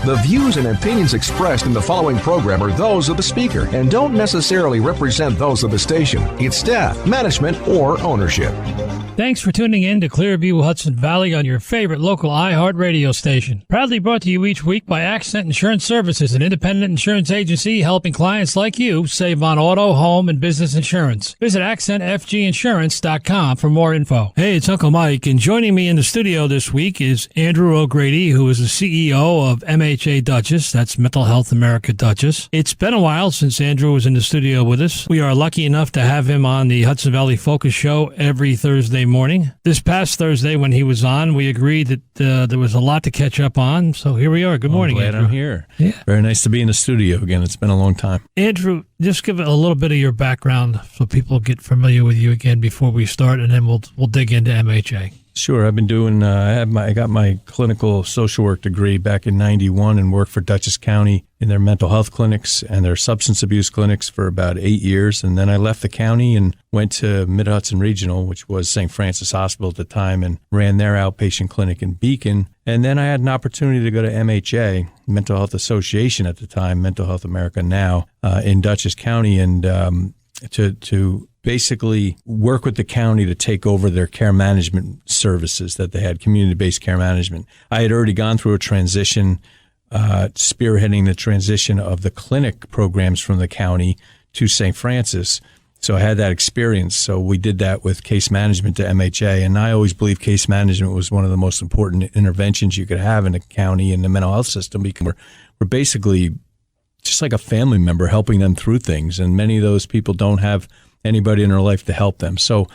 The views and opinions expressed in the following program are those of the speaker and don't necessarily represent those of the station, its staff, management, or ownership. Thanks for tuning in to Clearview Hudson Valley on your favorite local iHeart radio station. Proudly brought to you each week by Accent Insurance Services, an independent insurance agency helping clients like you save on auto, home, and business insurance. Visit accentfginsurance.com for more info. Hey, it's Uncle Mike, and joining me in the studio this week is Andrew O'Grady, who is the CEO of MHA Dutchess. That's Mental Health America Dutchess. It's been a while since Andrew was in the studio with us. We are lucky enough to have him on the Hudson Valley Focus Show every Thursday morning. This past Thursday when he was on, we agreed that there was a lot to catch up on. So here we are. Good morning, glad Andrew. I'm here. Yeah. Very nice to be in the studio again. It's been a long time. Andrew, just give a little bit of your background so people get familiar with you again before we start, and then we'll dig into MHA. Sure. I've been doing, I got my clinical social work degree back in 91 and worked for Dutchess County in their mental health clinics and their substance abuse clinics for about 8 years. And then I left the county and went to Mid-Hudson Regional, which was St. Francis Hospital at the time, and ran their outpatient clinic in Beacon. And then I had an opportunity to go to MHA, Mental Health Association at the time, Mental Health America now, in Dutchess County, and to basically work with the county to take over their care management services that they had, community-based care management. I had already gone through a transition, spearheading the transition of the clinic programs from the county to St. Francis. So I had that experience. So we did that with case management to MHA. And I always believe case management was one of the most important interventions you could have in the county and the mental health system, because we're basically just like a family member helping them through things. And many of those people don't have anybody in their life to help them. So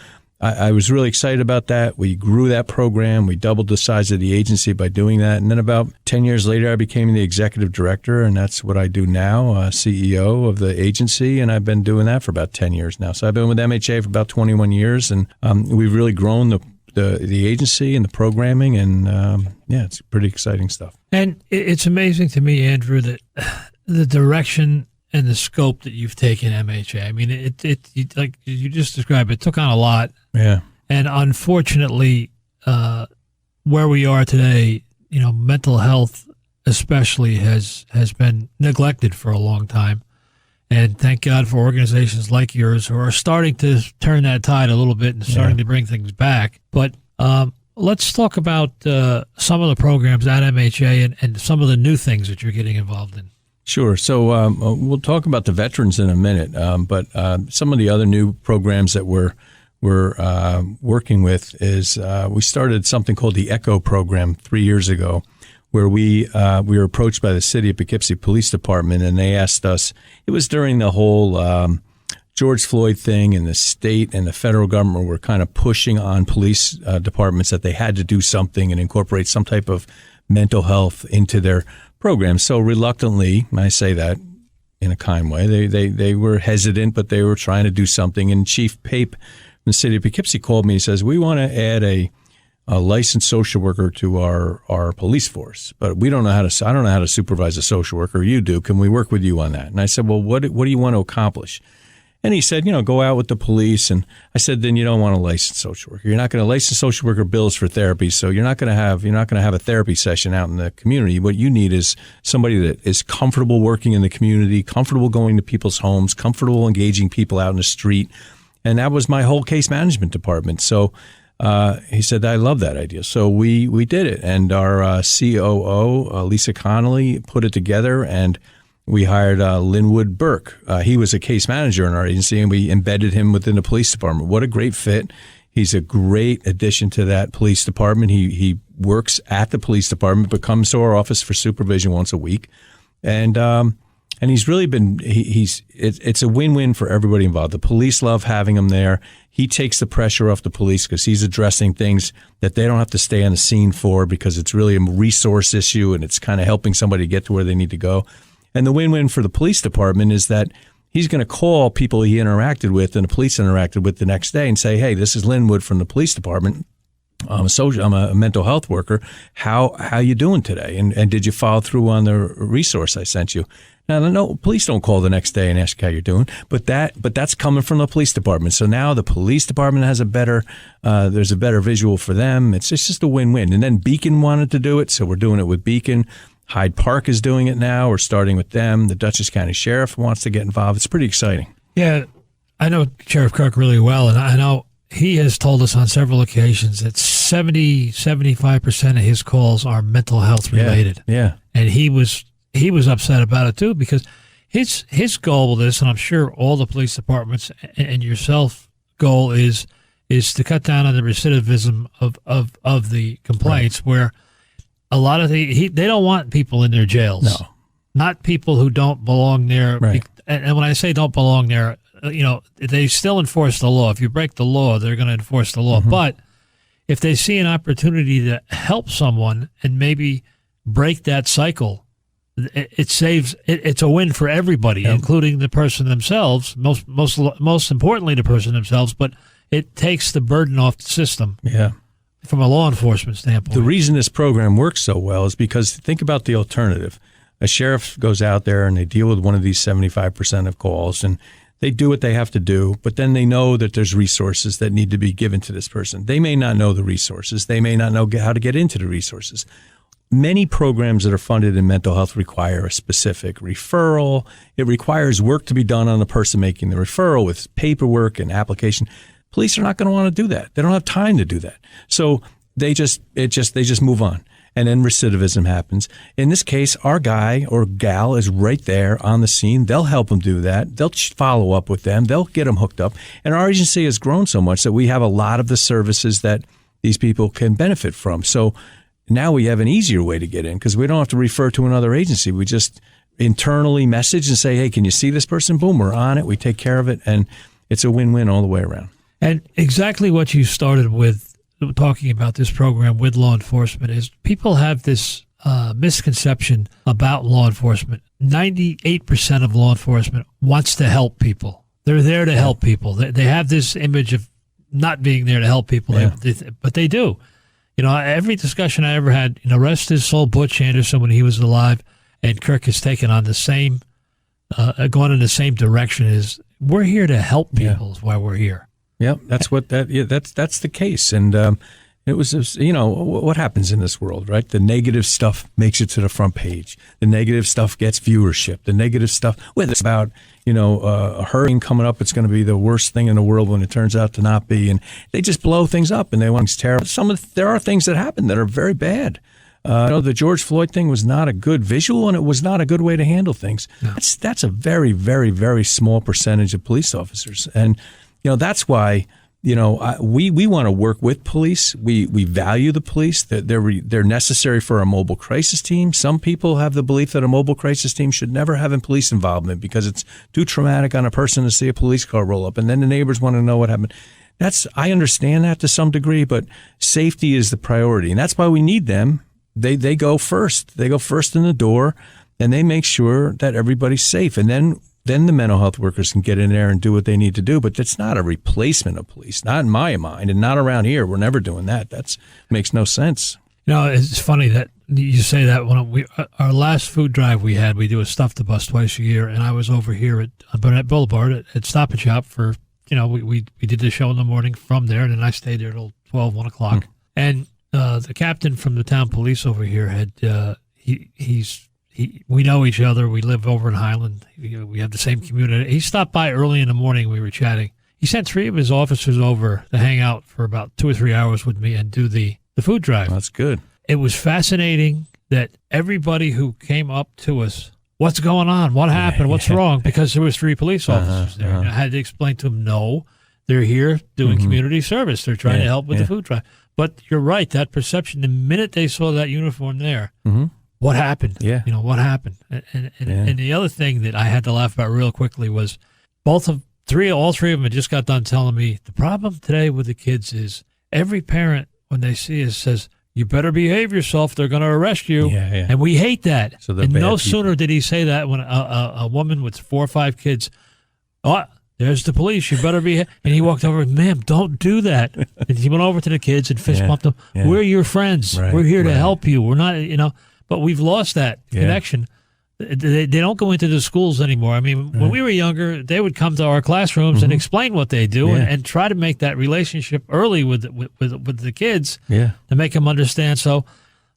I was really excited about that. We grew that program. We doubled the size of the agency by doing that. And then about 10 years later, I became the executive director, and that's what I do now, CEO of the agency. And I've been doing that for about 10 years now. So I've been with MHA for about 21 years, and we've really grown the agency and the programming. And it's pretty exciting stuff. And it's amazing to me, Andrew, that the direction and the scope that you've taken MHA. I mean, it like you just described, it took on a lot. Yeah. And unfortunately, where we are today, mental health especially has been neglected for a long time. And thank God for organizations like yours who are starting to turn that tide a little bit and starting to bring things back. But let's talk about some of the programs at MHA and some of the new things that you're getting involved in. Sure. So we'll talk about the veterans in a minute, but some of the other new programs that we're working with is we started something called the ECHO program 3 years ago, where we were approached by the city of Poughkeepsie Police Department, and they asked us. It was during the whole George Floyd thing, and the state and the federal government were kind of pushing on police departments that they had to do something and incorporate some type of mental health into their program. So reluctantly, I say that in a kind way, they were hesitant, but they were trying to do something. And Chief Pape from the city of Poughkeepsie called me and says, we want to add a licensed social worker to our police force, but I don't know how to supervise a social worker. You do. Can we work with you on that? And I said, well, what do you want to accomplish? And he said, go out with the police. And I said, then you don't want a licensed social worker. You're not going to license social worker bills for therapy. So you're not going to have a therapy session out in the community. What you need is somebody that is comfortable working in the community, comfortable going to people's homes, comfortable engaging people out in the street. And that was my whole case management department. So he said, I love that idea. So we did it. And our COO, Lisa Connolly, put it together, and we hired Linwood Burke. He was a case manager in our agency, and we embedded him within the police department. What a great fit. He's a great addition to that police department. He works at the police department, but comes to our office for supervision once a week. And he's really been, it's a win-win for everybody involved. The police love having him there. He takes the pressure off the police because he's addressing things that they don't have to stay on the scene for, because it's really a resource issue, and it's kind of helping somebody get to where they need to go. And the win-win for the police department is that he's going to call people he interacted with and the police interacted with the next day and say, hey, this is Linwood from the police department. I'm a mental health worker. How you doing today? And did you follow through on the resource I sent you? Now, no, police don't call the next day and ask how you're doing, but that's coming from the police department. So now the police department has there's a better visual for them. It's just a win-win. And then Beacon wanted to do it, so we're doing it with Beacon. Hyde Park is doing it now. We're starting with them. The Dutchess County Sheriff wants to get involved. It's pretty exciting. Yeah, I know Sheriff Kirk really well, and I know he has told us on several occasions that 75% of his calls are mental health related. Yeah. And he was upset about it too, because his goal with this, and I'm sure all the police departments and yourself goal is to cut down on the recidivism of the complaints, right, where a lot of they don't want people in their jails. No. Not people who don't belong there. Right. And when I say don't belong there, they still enforce the law. If you break the law, they're going to enforce the law. Mm-hmm. But if they see an opportunity to help someone and maybe break that cycle, it's a win for everybody, yep, including the person themselves. Most importantly, the person themselves. But it takes the burden off the system. Yeah. From a law enforcement standpoint. The reason this program works so well is because think about the alternative. A sheriff goes out there and they deal with one of these 75% of calls, and they do what they have to do, but then they know that there's resources that need to be given to this person. They may not know the resources. They may not know how to get into the resources. Many programs that are funded in mental health require a specific referral. It requires work to be done on the person making the referral with paperwork and application. Police are not going to want to do that. They don't have time to do that. So they just move on. And then recidivism happens. In this case, our guy or gal is right there on the scene. They'll help them do that. They'll follow up with them. They'll get them hooked up. And our agency has grown so much that we have a lot of the services that these people can benefit from. So now we have an easier way to get in because we don't have to refer to another agency. We just internally message and say, hey, can you see this person? Boom, we're on it. We take care of it. And it's a win-win all the way around. And exactly what you started with talking about this program with law enforcement is people have this misconception about law enforcement. 98% of law enforcement wants to help people. They're there to help people. They have this image of not being there to help people, but they do. Every discussion I ever had, rest his soul, Butch Anderson, when he was alive, and Kirk has taken on the same, gone in the same direction, is we're here to help people is why we're here. Yeah, that's the case. And it was, what happens in this world, right? The negative stuff makes it to the front page. The negative stuff gets viewership. The negative stuff, whether it's about, a hurricane coming up, it's going to be the worst thing in the world when it turns out to not be. And they just blow things up and they want things terrible. There are things that happen that are very bad. The George Floyd thing was not a good visual, and it was not a good way to handle things. No. That's a very, very, very small percentage of police officers. And that's why, we want to work with police. We value the police, that they're necessary for a mobile crisis team. Some people have the belief that a mobile crisis team should never have police involvement because it's too traumatic on a person to see a police car roll up and then the neighbors want to know what happened. I understand that to some degree, but safety is the priority. And that's why we need them. They go first. They go first in the door and they make sure that everybody's safe. And then the mental health workers can get in there and do what they need to do. But that's not a replacement of police, not in my mind, and not around here. We're never doing that. That makes no sense. It's funny that you say that. When our last food drive we had, we do a Stuff the Bus twice a year, and I was over here at Burnett Boulevard at Stop and Shop for, we did the show in the morning from there, and then I stayed there till 1 o'clock. And the captain from the town police over here had, we know each other. We live over in Highland. We have the same community. He stopped by early in the morning. We were chatting. He sent 3 of his officers over to hang out for about 2 or 3 hours with me and do the food drive. That's good. It was fascinating that everybody who came up to us, what's going on? What happened? What's wrong? Because there was 3 police officers there. And I had to explain to them, no, they're here doing community service. They're trying to help with the food drive. But you're right, that perception, the minute they saw that uniform there, what happened? Yeah. What happened? And the other thing that I had to laugh about real quickly was all 3 of them had just got done telling me the problem today with the kids is every parent, when they see us, says, you better behave yourself. They're going to arrest you. Yeah. And we hate that. So and no sooner did he say that when a woman with 4 or 5 kids, there's the police. You better be. And he walked over, ma'am, don't do that. And he went over to the kids and fist bumped them. Yeah. We're your friends. Right, we're here to help you. We're not, but we've lost that connection. They don't go into the schools anymore. I mean, when we were younger, they would come to our classrooms and explain what they do and try to make that relationship early with the kids to make them understand. So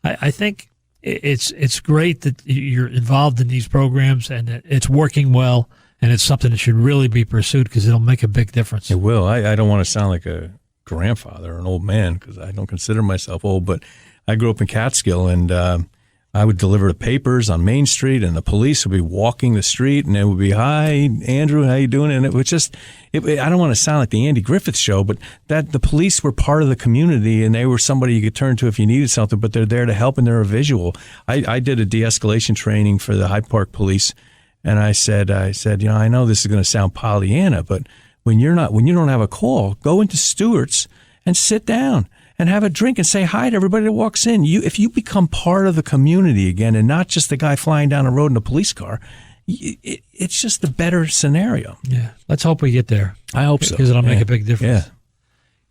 I think it's great that you're involved in these programs and that it's working well, and it's something that should really be pursued because it'll make a big difference. It will. I don't want to sound like a grandfather or an old man because I don't consider myself old, but I grew up in Catskill, and I would deliver the papers on Main Street, and the police would be walking the street, and it would be, "Hi, Andrew, how you doing?" And it was just, I don't want to sound like the Andy Griffith Show, but that the police were part of the community, and they were somebody you could turn to if you needed something, but they're there to help, and they're a visual. I did a de-escalation training for the Hyde Park Police, and I said, I know this is going to sound Pollyanna, but when you don't have a call, go into Stewart's and sit down and have a drink and say hi to everybody that walks in. If you become part of the community again and not just the guy flying down the road in a police car, it's just a better scenario. Yeah. Let's hope we get there. I hope so. Because it'll make a big difference.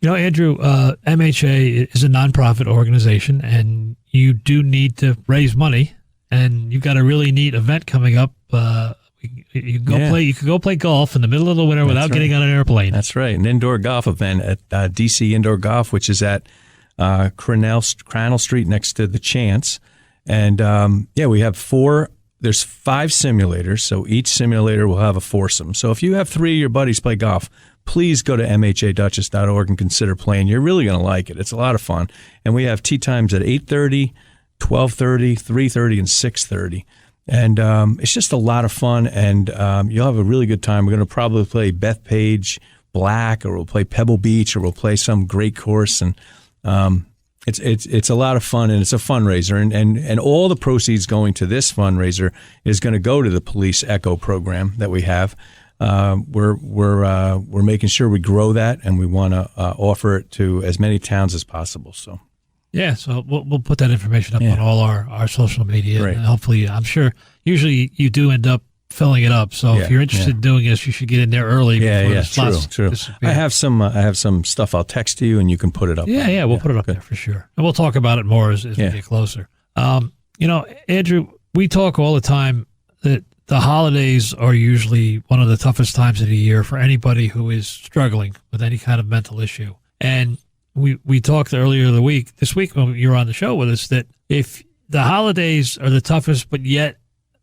Yeah. Andrew, MHA is a nonprofit organization, and you do need to raise money, and you've got a really neat event coming up. You could go play golf in the middle of the winter without getting on an airplane. That's right. An indoor golf event at DC Indoor Golf, which is at Crannell Street next to the Chance. And we have there's 5 simulators, so each simulator will have a foursome. So if you have 3 of your buddies play golf, please go to mhadutchess.org and consider playing. You're really going to like it. It's a lot of fun. And we have tee times at 8:30, 12:30, 3:30, and 6:30. And it's just a lot of fun, and you'll have a really good time. We're going to probably play Bethpage Black, or we'll play Pebble Beach, or we'll play some great course. And it's a lot of fun, and it's a fundraiser. And all the proceeds going to this fundraiser is going to go to the police ECHO program that we have. We're making sure we grow that, and we want to offer it to as many towns as possible. So. Yeah, so we'll put that information up on all our social media. Right. And hopefully, I'm sure, usually you do end up filling it up. So if you're interested in doing this, you should get in there early. True. I have some stuff I'll text to you, and you can put it up. We'll put it up there for sure. And we'll talk about it more as we get closer. Andrew, we talk all the time that the holidays are usually one of the toughest times of the year for anybody who is struggling with any kind of mental issue. And we talked earlier this week when you were on the show with us, that if the holidays are the toughest, but yet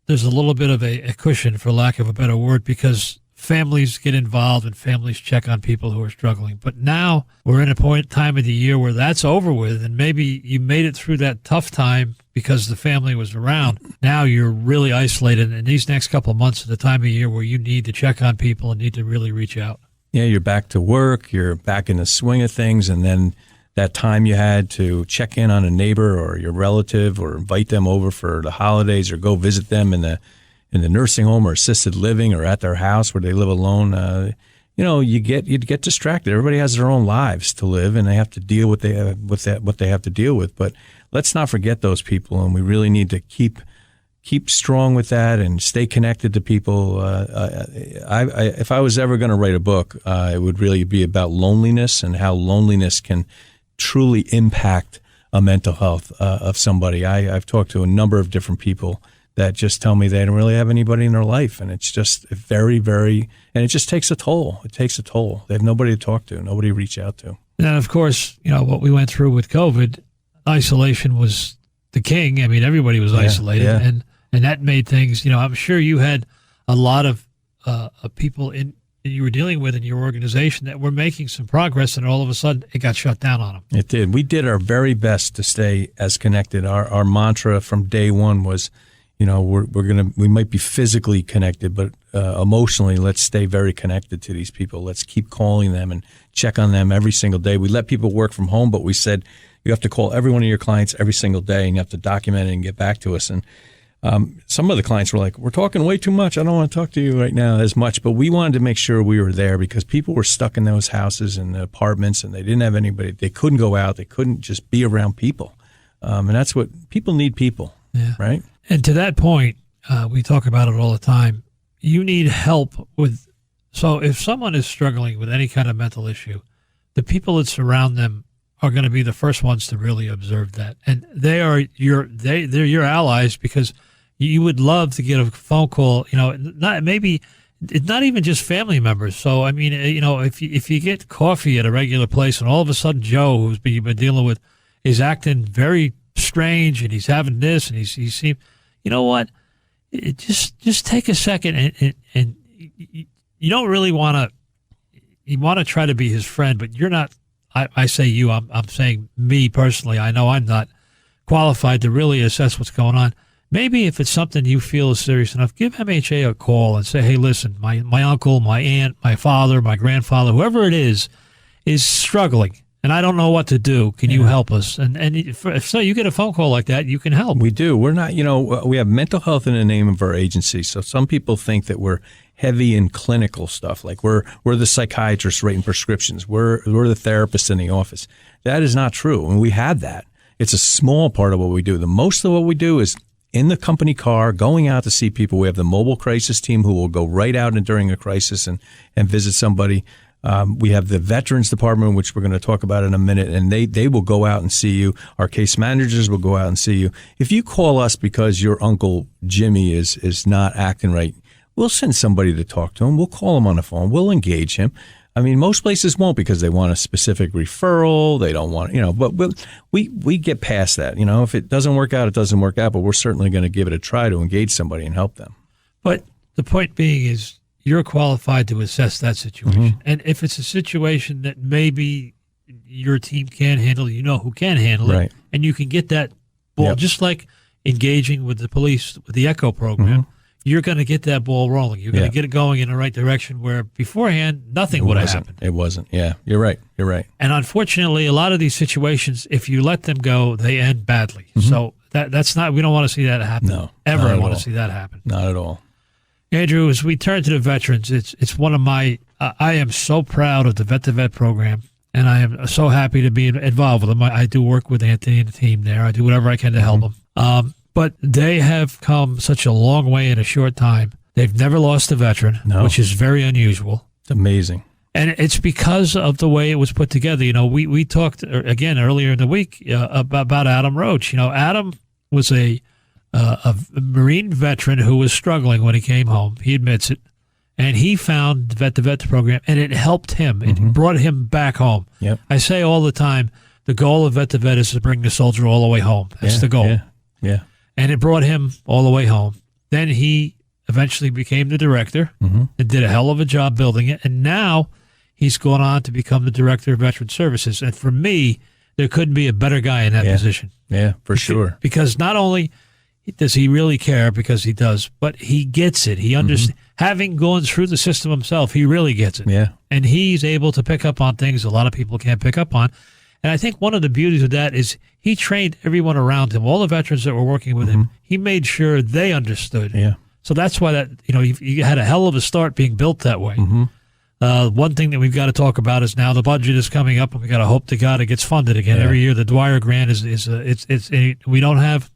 there's a little bit of a cushion, for lack of a better word, because families get involved and families check on people who are struggling. But now we're in a time of the year where that's over with, and maybe you made it through that tough time because the family was around. Now you're really isolated, and these next couple of months are the time of year where you need to check on people and need to really reach out. Yeah, you're back to work, you're back in the swing of things, and then that time you had to check in on a neighbor or your relative or invite them over for the holidays or go visit them in the nursing home or assisted living or at their house where they live alone, you get distracted. Everybody has their own lives to live, and they have to deal with what they have to deal with. But let's not forget those people, and we really need to keep strong with that and stay connected to people. If I was ever going to write a book, it would really be about loneliness and how loneliness can truly impact a mental health of somebody. I've talked to a number of different people that just tell me they don't really have anybody in their life, and it's just very, very, and it just takes a toll. It takes a toll. They have nobody to talk to, nobody to reach out to. And of course, what we went through with COVID, isolation was the king. I mean, everybody was isolated, and that made things, I'm sure you had a lot of people that you were dealing with in your organization that were making some progress, and all of a sudden it got shut down on them. It did. We did our very best to stay as connected. Our mantra from day one was, we might be physically connected, but emotionally, let's stay very connected to these people. Let's keep calling them and check on them every single day. We let people work from home, but we said you have to call every one of your clients every single day, and you have to document it and get back to us. And some of the clients were like, we're talking way too much. I don't want to talk to you right now as much. But we wanted to make sure we were there because people were stuck in those houses and the apartments, and they didn't have anybody. They couldn't go out. They couldn't just be around people. And that's what people need, people, right? And to that point, we talk about it all the time. You need help with. So if someone is struggling with any kind of mental issue, the people that surround them are going to be the first ones to really observe that. And they're your allies, because you would love to get a phone call, not even just family members. So, I mean, if you get coffee at a regular place and all of a sudden Joe, who's you've been dealing with, is acting very strange and he's having this and he seemed, you know what? Just take a second and you don't really want to. You want to try to be his friend, but you're not. I say you. I'm saying me personally. I know I'm not qualified to really assess what's going on. Maybe if it's something you feel is serious enough, give MHA a call and say, hey, listen, my uncle, my aunt, my father, my grandfather, whoever it is struggling, and I don't know what to do. Can you help us? And if so, you get a phone call like that, you can help. We do. We're not, we have mental health in the name of our agency. So some people think that we're heavy in clinical stuff, like we're the psychiatrists writing prescriptions. We're the therapists in the office. That is not true. And we have that. It's a small part of what we do. The most of what we do is in the company car, going out to see people. We have the mobile crisis team who will go right out and during a crisis and visit somebody. We have the veterans department, which we're going to talk about in a minute, and they will go out and see you. Our case managers will go out and see you. If you call us because your Uncle Jimmy is not acting right, we'll send somebody to talk to him. We'll call him on the phone. We'll engage him. I mean, most places won't because they want a specific referral. They don't want, but we get past that. If it doesn't work out, it doesn't work out, but we're certainly going to give it a try to engage somebody and help them. But the point being is you're qualified to assess that situation. Mm-hmm. And if it's a situation that maybe your team can't handle, who can handle it, and you can get that ball, just like engaging with the police, with the ECHO program, you're going to get that ball rolling. You're going to get it going in the right direction where beforehand, nothing would have happened. It wasn't. Yeah, you're right. You're right. And unfortunately, a lot of these situations, if you let them go, they end badly. Mm-hmm. So that's not, we don't want to see that happen. No. Ever want to see that happen. Not at all. Andrew, as we turn to the veterans, it's one of my, I am so proud of the Vet-to-Vet program, and I am so happy to be involved with them. I do work with Anthony and the team there. I do whatever I can to help them. But they have come such a long way in a short time. They've never lost a veteran, which is very unusual. It's amazing. And it's because of the way it was put together. We talked, again, earlier in the week about Adam Roach. Adam was a Marine veteran who was struggling when he came home. He admits it. And he found the Vet-to-Vet program, and it helped him. It brought him back home. Yep. I say all the time, the goal of Vet-to-Vet is to bring the soldier all the way home. That's the goal. Yeah. And it brought him all the way home. Then he eventually became the director and did a hell of a job building it. And now he's gone on to become the director of Veteran Services. And for me, there couldn't be a better guy in that position. Yeah, for sure. Because not only does he really care, because he does, but he gets it. He understands. Having gone through the system himself, he really gets it. Yeah. And he's able to pick up on things a lot of people can't pick up on. And I think one of the beauties of that is he trained everyone around him, all the veterans that were working with him. He made sure they understood. Yeah. So that's why that you had a hell of a start being built that way. One thing that we've got to talk about is now the budget is coming up, and we got to hope to God it gets funded again every year. The Dwyer grant we don't have.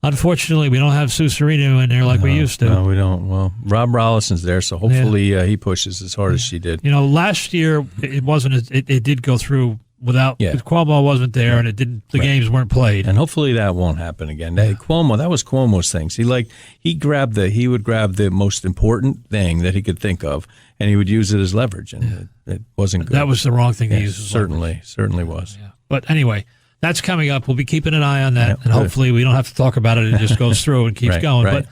Unfortunately, we don't have Sue Serino in there like we used to. No, we don't. Well, Rob Rollison's there, so hopefully he pushes as hard as she did. Last year it wasn't. It did go through without Cuomo wasn't there, and it didn't. The games weren't played, and hopefully that won't happen again. That was Cuomo's things. He would grab the most important thing that he could think of, and he would use it as leverage, and it wasn't good. That was the wrong thing to use. Certainly was. Yeah. But anyway. That's coming up. We'll be keeping an eye on that, and hopefully we don't have to talk about it. It just goes through and keeps going. Right.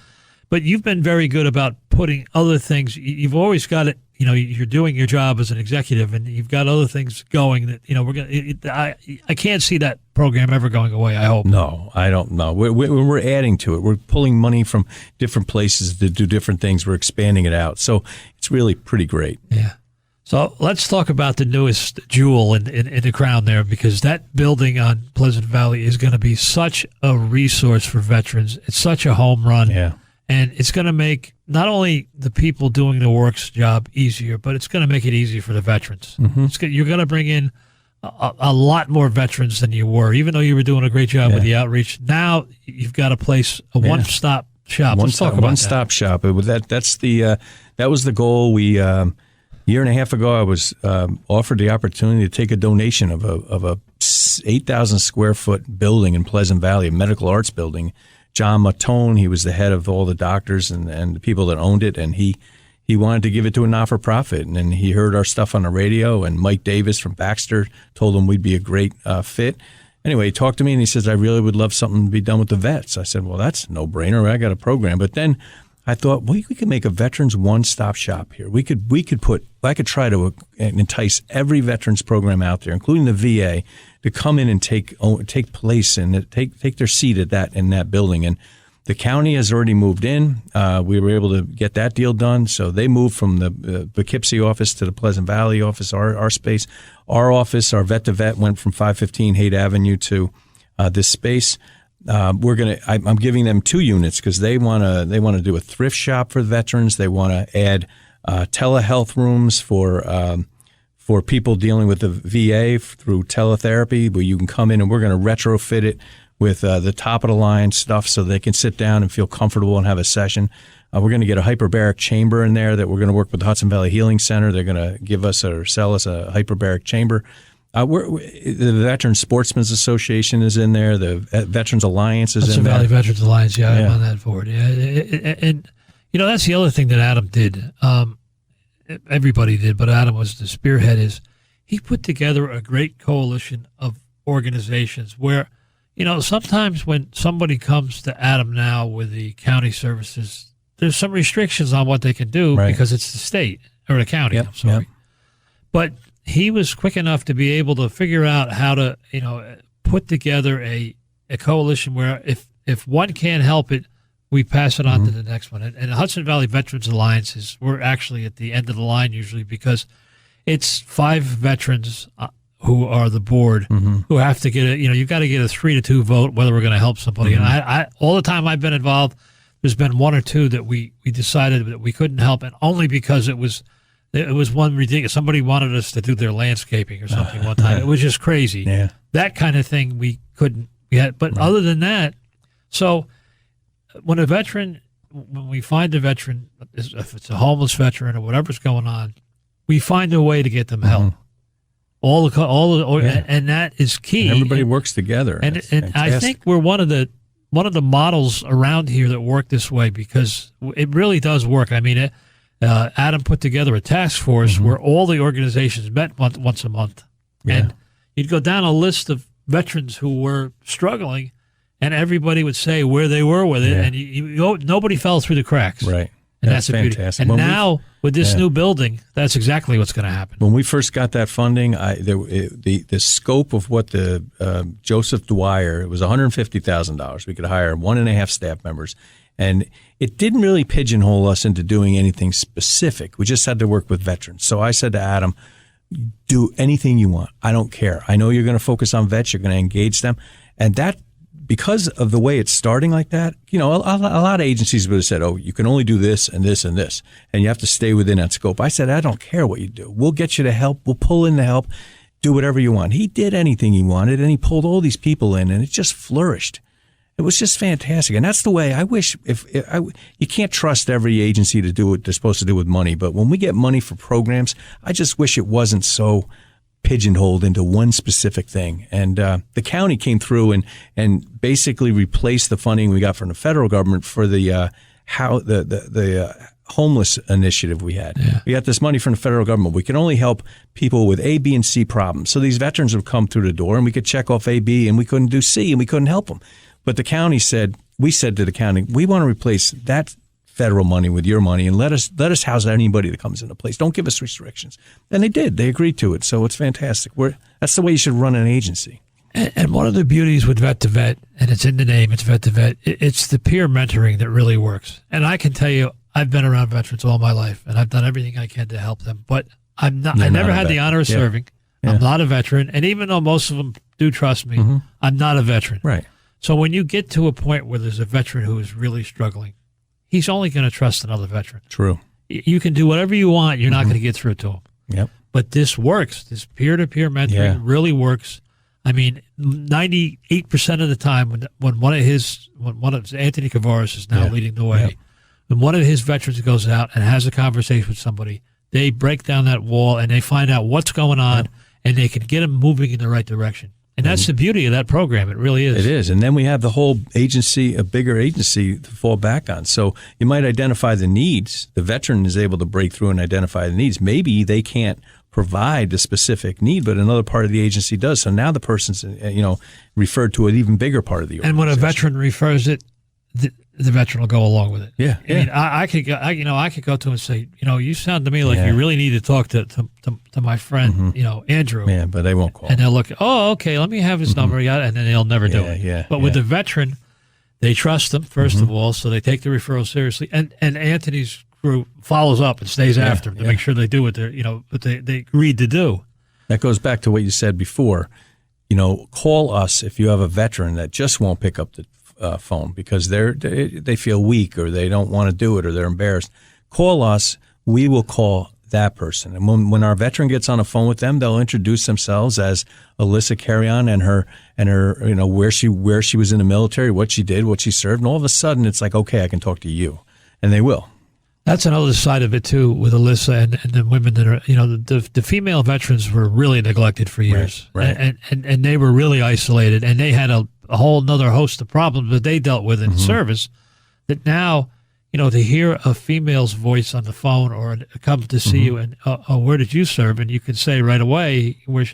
But you've been very good about putting other things. You've always got it. You're doing your job as an executive, and you've got other things going that we're gonna. I can't see that program ever going away. I hope. No, I don't know. We're adding to it. We're pulling money from different places to do different things. We're expanding it out, so it's really pretty great. Yeah. So let's talk about the newest jewel in the crown there, because that building on Pleasant Valley is going to be such a resource for veterans. It's such a home run. Yeah. And it's going to make not only the people doing the work's job easier, but it's going to make it easier for the veterans. You're going to bring in a lot more veterans than you were, even though you were doing a great job with the outreach. Now you've got a place, a one-stop shop. Let's talk about one-stop shop. That was the goal. We year and a half ago, I was offered the opportunity to take a donation of a 8,000 square foot building in Pleasant Valley, a medical arts building. John Matone, he was the head of all the doctors and the people that owned it, and he wanted to give it to a not-for-profit. And then he heard our stuff on the radio, and Mike Davis from Baxter told him we'd be a great fit. anyway, he talked to me and he says, I really would love something to be done with the vets. I said, well, that's a no-brainer. I got a program. But then I thought, well, we could make a veterans one-stop shop here. I could try to entice every veterans program out there, including the VA, to come in and take place and take their seat in that building. And the county has already moved in. We were able to get that deal done. So they moved from the Poughkeepsie office to the Pleasant Valley office, our space. Our office, our vet-to-vet, went from 515 Haight Avenue to this space. I'm giving them 2 units because they want to do a thrift shop for the veterans. They want to add telehealth rooms for people dealing with the VA through teletherapy, where you can come in and we're going to retrofit it with the top of the line stuff so they can sit down and feel comfortable and have a session. We're going to get a hyperbaric chamber in there that we're going to work with the Hudson Valley Healing Center. They're going to give us or sell us a hyperbaric chamber. The Veterans Sportsmen's Association is in there. The Veterans Alliance is in there. Hudson Valley Veterans Alliance, I'm on that board. Yeah, and that's the other thing that Adam did. Everybody did, but Adam was the spearhead. Is he put together a great coalition of organizations where, sometimes when somebody comes to Adam now with the county services, there's some restrictions on what they can do because it's the state or the county. I'm sorry. Yep. But he was quick enough to be able to figure out how to, put together a coalition where if one can't help it, we pass it on to the next one. And the Hudson Valley Veterans Alliance we're actually at the end of the line usually because it's 5 veterans who are the board who have to get you've got to get a 3-2 vote whether we're going to help somebody. And I all the time I've been involved, there's been 1 or 2 that we decided that we couldn't help, and only because it was one ridiculous. Somebody wanted us to do their landscaping or something one time. It was just crazy. Yeah. That kind of thing we couldn't get. But other than that, so when we find a veteran, if it's a homeless veteran or whatever's going on, we find a way to get them help. And that is key. And everybody works together. And I think we're one of the models around here that work this way because it really does work. I mean, Adam put together a task force where all the organizations met once a month. Yeah. And you'd go down a list of veterans who were struggling, and everybody would say where they were with it, and nobody fell through the cracks. Right. And that's fantastic. And now with this new building, that's exactly what's going to happen. When we first got that funding, the scope of what the Joseph Dwyer, it was $150,000. We could hire 1.5 staff members, and it didn't really pigeonhole us into doing anything specific. We just had to work with veterans. So I said to Adam, do anything you want. I don't care. I know you're going to focus on vets. You're going to engage them. And that, because of the way it's starting like that, a lot of agencies would have said, oh, you can only do this and this and this, and you have to stay within that scope. I said, I don't care what you do. We'll get you to help. We'll pull in the help. Do whatever you want. He did anything he wanted, and he pulled all these people in, and it just flourished. It was just fantastic. And that's the way I wish you can't trust every agency to do what they're supposed to do with money. But when we get money for programs, I just wish it wasn't so pigeonholed into one specific thing. And the county came through and basically replaced the funding we got from the federal government for the homeless initiative we had. Yeah. We got this money from the federal government. We can only help people with A, B, and C problems. So these veterans would come through the door, and we could check off A, B, and we couldn't do C, and we couldn't help them. But the county we said to the county, we want to replace that federal money with your money, and let us house anybody that comes into place. Don't give us restrictions. And they did. They agreed to it. So it's fantastic. That's the way you should run an agency. And one of the beauties with Vet to Vet, and it's in the name, it's Vet to Vet, it's the peer mentoring that really works. And I can tell you, I've been around veterans all my life, and I've done everything I can to help them. But I never had the honor of serving. Yeah. I'm not a veteran. And even though most of them do trust me, I'm not a veteran. Right. So when you get to a point where there's a veteran who is really struggling, he's only going to trust another veteran. True. You can do whatever you want. You're not going to get through to him. Yep. But this works. This peer-to-peer mentoring really works. I mean, 98% of the time when one of Anthony Cavares is now leading the way, when one of his veterans goes out and has a conversation with somebody, they break down that wall and they find out what's going on and they can get them moving in the right direction. And that's the beauty of that program. It really is. It is. And then we have the whole agency, a bigger agency to fall back on. So you might identify the needs. The veteran is able to break through and identify the needs. Maybe they can't provide the specific need, but another part of the agency does. So now the person's, referred to an even bigger part of the organization. And when a veteran refers it, the veteran will go along with it. Yeah. I mean, I could go to him and say, you sound to me like you really need to talk to my friend, Andrew. Yeah, but they won't call. And they'll look, okay, let me have his number, and then they'll never do it. Yeah. But with the veteran, they trust him, first of all, so they take the referral seriously. And Anthony's group follows up and stays after them to make sure they do what they agreed to do. That goes back to what you said before. Call us if you have a veteran that just won't pick up the phone because they feel weak or they don't want to do it or they're embarrassed. Call us. We will call that person. And when our veteran gets on the phone with them, they'll introduce themselves as Alyssa Carrion and her where she was in the military, what she did, what she served, and all of a sudden it's like, okay, I can talk to you, and they will. That's another side of it too with Alyssa and the women that are the female veterans were really neglected for years, right. And they were really isolated, and they had a whole nother host of problems that they dealt with in service. That now, to hear a female's voice on the phone or come to see you and where did you serve, and you can say right away where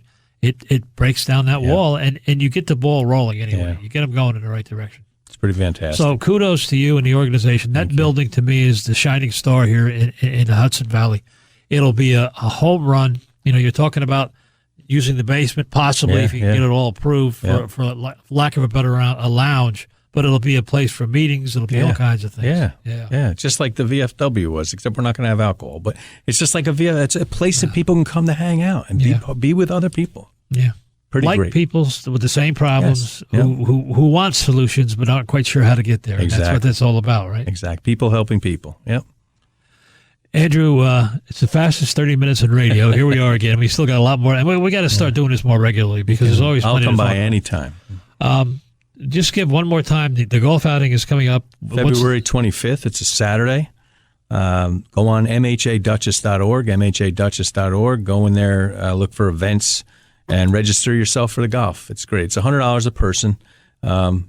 it breaks down that wall, and you get the ball rolling anyway. You get them going in the right direction. It's pretty fantastic. So kudos to you and the organization. That building to me is the shining star here in the Hudson Valley. It'll be a home run. You're talking about using the basement possibly if you can get it all approved for lack of a better a lounge. But it'll be a place for meetings. It'll be all kinds of things. Yeah. Just like the VFW was, except we're not going to have alcohol. But it's just like it's a place that people can come to hang out and be with other people. Yeah. Pretty like great. people with the same problems who want solutions but aren't quite sure how to get there. Exactly. That's what that's all about, right? Exactly. People helping people. Yep. Andrew, it's the fastest 30 minutes in radio. Here we are again. We still got a lot more. And we got to start doing this more regularly because there's always plenty I'll come to by anytime. Just give one more time. The golf outing is coming up. February 25th. It's a Saturday. Go on MHADuchess.org, MHADuchess.org. Go in there, look for events, and register yourself for the golf. It's great. It's $100 a person. But,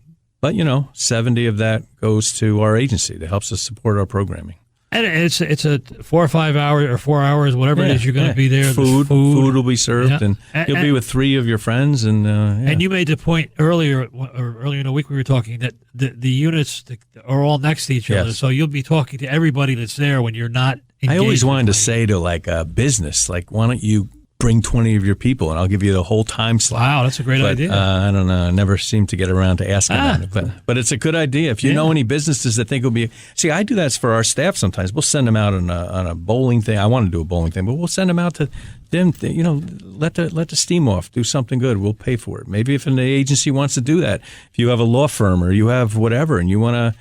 70 of that goes to our agency that helps us support our programming. And it's a 4 or 5 hours or 4 hours, whatever it is you're going to be there. Food will be served, and you'll be with 3 of your friends. And you made the point earlier in the week we were talking that the units are all next to each other, so you'll be talking to everybody that's there when you're not engaged. I always wanted to say to like a business, like, why don't you bring 20 of your people and I'll give you the whole time slot. Wow, that's a great idea. I don't know. I never seem to get around to asking about it. But it's a good idea. If you know any businesses that think it will be... See, I do that for our staff sometimes. We'll send them out on a bowling thing. I want to do a bowling thing, but we'll send them out to them, let the steam off, do something good. We'll pay for it. Maybe if an agency wants to do that, if you have a law firm or you have whatever and you want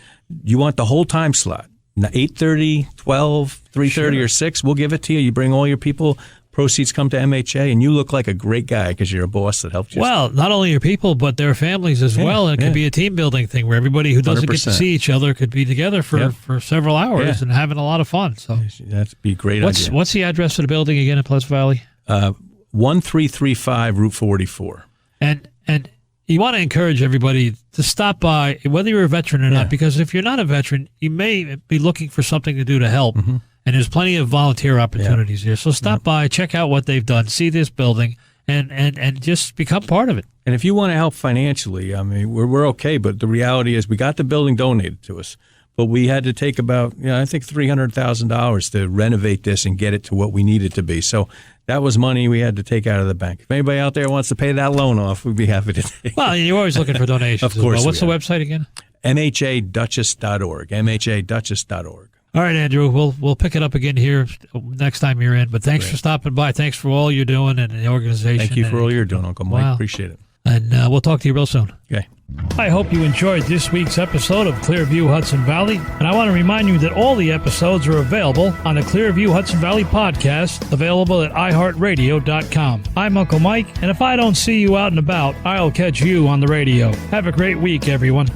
the whole time slot, 8:30, 12, 3:30 or 6, we'll give it to you. You bring all your people... Proceeds come to MHA, and you look like a great guy because you're a boss that helped you. Well, not only your people, but their families as well. And it could be a team building thing where everybody who doesn't 100%. Get to see each other could be together for several hours and having a lot of fun. So that'd be a great idea. What's the address of the building again in Pleasant Valley? 1335 Route 44. And you want to encourage everybody to stop by, whether you're a veteran or not, because if you're not a veteran, you may be looking for something to do to help. Mm-hmm. And there's plenty of volunteer opportunities here. So stop by, check out what they've done, see this building, and just become part of it. And if you want to help financially, I mean, we're okay. But the reality is we got the building donated to us. But we had to take about, I think $300,000 to renovate this and get it to what we need it to be. So that was money we had to take out of the bank. If anybody out there wants to pay that loan off, we'd be happy to take it. Well, you're always looking for donations. Of course. Well. What's the website again? MHADuchess.org, MHADuchess.org. All right, Andrew, we'll pick it up again here next time you're in. But thanks for stopping by. Thanks for all you're doing and the organization. Thank you for all you're doing, Uncle Mike. Wow. Appreciate it. And we'll talk to you real soon. Okay. I hope you enjoyed this week's episode of Clearview Hudson Valley. And I want to remind you that all the episodes are available on the Clearview Hudson Valley podcast, available at iHeartRadio.com. I'm Uncle Mike, and if I don't see you out and about, I'll catch you on the radio. Have a great week, everyone.